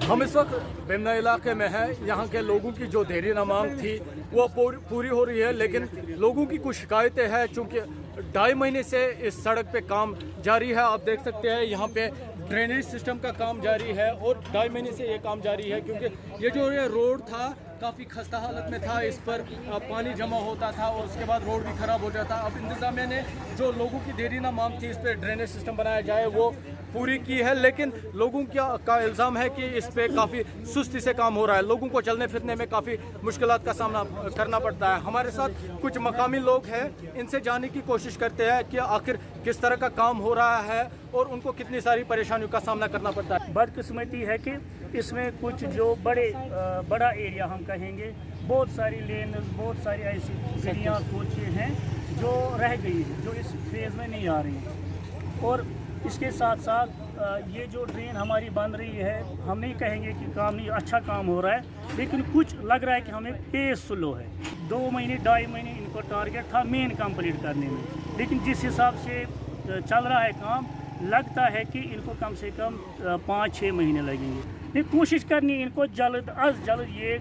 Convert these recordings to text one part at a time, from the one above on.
हम इस वक्त बेमना इलाके में हैं। यहाँ के लोगों की जो देरीना मांग थी वो पूरी हो रही है, लेकिन लोगों की कुछ शिकायतें हैं। चूँकि 2.5 महीने से इस सड़क पे काम जारी है। आप देख सकते हैं यहाँ पे ड्रेनेज सिस्टम का काम जारी है और 2.5 महीने से ये काम जारी है, क्योंकि ये रोड था काफ़ी खस्ता हालत में था। इस पर पानी जमा होता था और उसके बाद रोड भी ख़राब हो जाता। अब इंतज़ामिया ने जो लोगों की देरीना मांग थी इस पर ड्रेनेज सिस्टम बनाया जाए वो पूरी की है, लेकिन लोगों का इल्ज़ाम है कि इस पर काफ़ी सुस्ती से काम हो रहा है। लोगों को चलने फिरने में काफ़ी मुश्किलात का सामना करना पड़ता है। हमारे साथ कुछ मकामी लोग हैं, इनसे जानने की कोशिश करते हैं कि आखिर किस तरह का काम हो रहा है और उनको कितनी सारी परेशानियों का सामना करना पड़ता है। बदकिस्मती है कि इसमें कुछ जो बड़ा एरिया हम कहेंगे, बहुत सारी लेन, बहुत सारी ऐसी गलियाँ कुछ हैं जो रह गई हैं, जो इस फेज़ में नहीं आ रही हैं। और इसके साथ साथ ये जो ड्रेन हमारी बन रही है, हम नहीं कहेंगे कि काम नहीं, अच्छा काम हो रहा है, लेकिन कुछ लग रहा है कि हमें पेस स्लो है। 2 महीने 2.5 महीने इनको टारगेट था मेन कंप्लीट करने में, लेकिन जिस हिसाब से चल रहा है काम, लगता है कि इनको कम से कम 5-6 महीने लगेंगे। ये कोशिश करनी इनको जल्द अज जल्द ये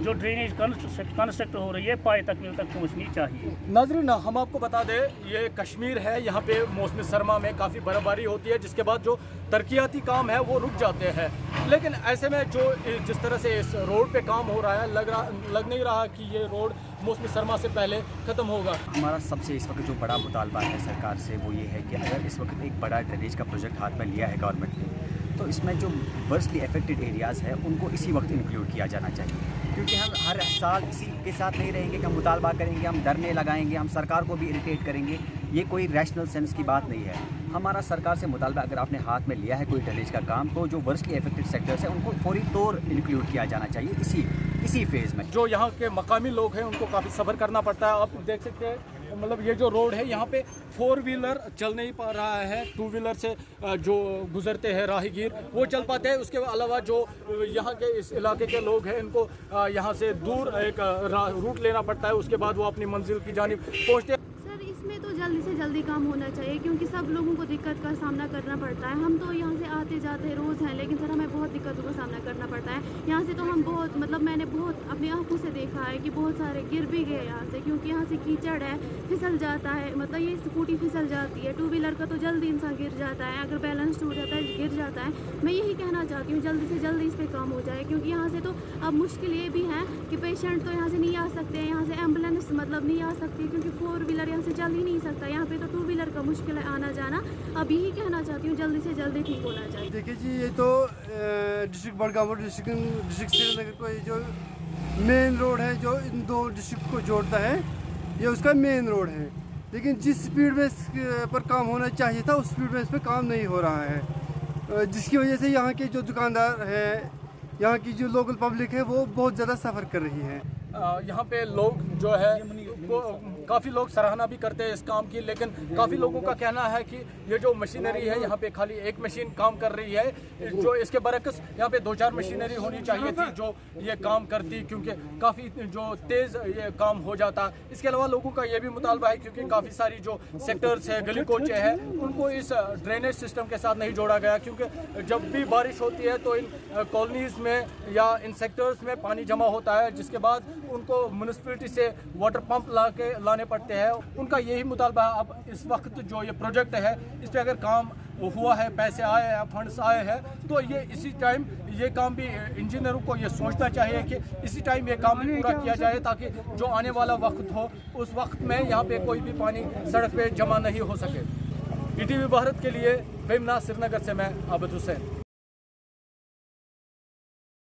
जो ड्रेनेज कंस्ट्रक्ट हो रही है पाए तकमील तक पहुंचनी चाहिए। नाज़रीन, हम आपको बता दें ये कश्मीर है। यहाँ पे मौसम सरमा में काफ़ी बर्फबारी होती है, जिसके बाद जो तरक्याती काम है वो रुक जाते हैं। लेकिन ऐसे में जो जिस तरह से इस रोड पे काम हो रहा है, लग नहीं रहा कि ये रोड मौसम सरमा से पहले ख़त्म होगा। हमारा सबसे इस वक्त जो बड़ा मुतालबा है सरकार से वो ये है कि अगर इस वक्त एक बड़ा ड्रेनेज का प्रोजेक्ट हाथ में लिया है गवर्नमेंट ने, तो इसमें जो वर्स्टली अफेक्टेड एरियाज़ है उनको इसी वक्त इंक्लूड किया जाना चाहिए। क्योंकि हम हर साल इसी के साथ नहीं रहेंगे कि हम मुतालबा करेंगे, हम धरने लगाएंगे, हम सरकार को भी इरिटेट करेंगे। ये कोई रैशनल सेंस की बात नहीं है। हमारा सरकार से मुतालबा, अगर आपने हाथ में लिया है कोई ड्रेनेज का काम, तो जो वर्स्टली अफेक्टेड सेक्टर्स हैं उनको फौरी तौर इंक्लूड किया जाना चाहिए इसी फेज़ में। जो यहाँ के मकामी लोग हैं उनको काफ़ी सब्र करना पड़ता है। आप देख सकते हैं, मतलब ये जो रोड है यहाँ पे 4 व्हीलर चल नहीं पा रहा है। 2 व्हीलर से जो गुजरते हैं राहगीर वो चल पाते हैं। उसके अलावा जो यहाँ के इस इलाके के लोग हैं इनको यहाँ से दूर एक रूट लेना पड़ता है, उसके बाद वो अपनी मंजिल की जानिब पहुँचते हैं। इसमें तो जल्दी से जल्दी काम होना चाहिए, क्योंकि सब लोगों को दिक्कत का सामना करना पड़ता है। हम तो यहाँ से आते जाते रोज़ हैं, लेकिन सर हमें बहुत दिक्कतों का सामना करना पड़ता है। यहाँ से तो हम बहुत, मतलब मैंने बहुत अपनी आंखों से देखा है कि बहुत सारे गिर भी गए यहाँ से, क्योंकि यहाँ से कीचड़ है, फिसल जाता है। मतलब ये स्कूटी फिसल जाती है, 2 व्हीलर का तो जल्दी इंसान गिर जाता है, अगर बैलेंस टूट जाता है गिर जाता है। मैं यही कहना चाहती हूँ जल्दी से जल्दी इस पर काम हो जाए, क्योंकि यहाँ से तो अब मुश्किल ये भी है कि पेशेंट तो यहाँ से नहीं आ सकते हैं, यहाँ से एम्बुलेंस मतलब नहीं आ सकती, क्योंकि 4 व्हीलर यहाँ से चल ही नहीं सकता। यहाँ पे तो 2 व्हीलर का मुश्किल है आना जाना। अब यही कहना चाहती हूँ जल्दी से जल्दी ठीक होना चाहिए। देखिए जी, ये तो डिस्ट्रिक्ट बड़गांव और डिस्ट्रिक्ट श्रीनगर को ये जो मेन रोड है जो इन 2 डिस्ट्रिक्ट को जोड़ता है, ये उसका मेन रोड है। लेकिन जिस स्पीड में इस पर काम होना चाहिए था उस स्पीड में इस पर काम नहीं हो रहा है, जिसकी वजह से यहाँ के जो दुकानदार हैं, यहाँ की जो लोकल पब्लिक है वो बहुत ज़्यादा सफ़र कर रही है। यहाँ पे लोग जो है काफ़ी लोग सराहना भी करते हैं इस काम की, लेकिन काफ़ी लोगों का कहना है कि ये जो मशीनरी है यहाँ पे खाली एक मशीन काम कर रही है, जो इसके बरक्स यहाँ पे 2-4 मशीनरी होनी चाहिए थी जो ये काम करती, क्योंकि काफ़ी जो तेज़ ये काम हो जाता। इसके अलावा लोगों का ये भी मुतालबा है, क्योंकि काफ़ी सारी जो सेक्टर्स है, गली कोचे हैं, उनको इस ड्रेनेज सिस्टम के साथ नहीं जोड़ा गया, क्योंकि जब भी बारिश होती है तो इन कॉलोनीज़ में या इन सेक्टर्स में पानी जमा होता है, जिसके बाद उनको म्यूनिसिपैलिटी से वाटर पंप लाने पड़ते हैं। उनका यही मुतालबा है। अब इस वक्त जो ये प्रोजेक्ट है इस पर अगर काम हुआ है, पैसे आए हैं, फंड्स आए हैं, तो ये इसी टाइम ये काम भी इंजीनियरों को ये सोचना चाहिए कि इसी टाइम ये काम पूरा किया जाए, ताकि जो आने वाला वक्त हो उस वक्त में यहाँ पे कोई भी पानी सड़क पे जमा नहीं हो सके। ETV भारत के लिए बेमना श्रीनगर से मैं आबिद हुसैन।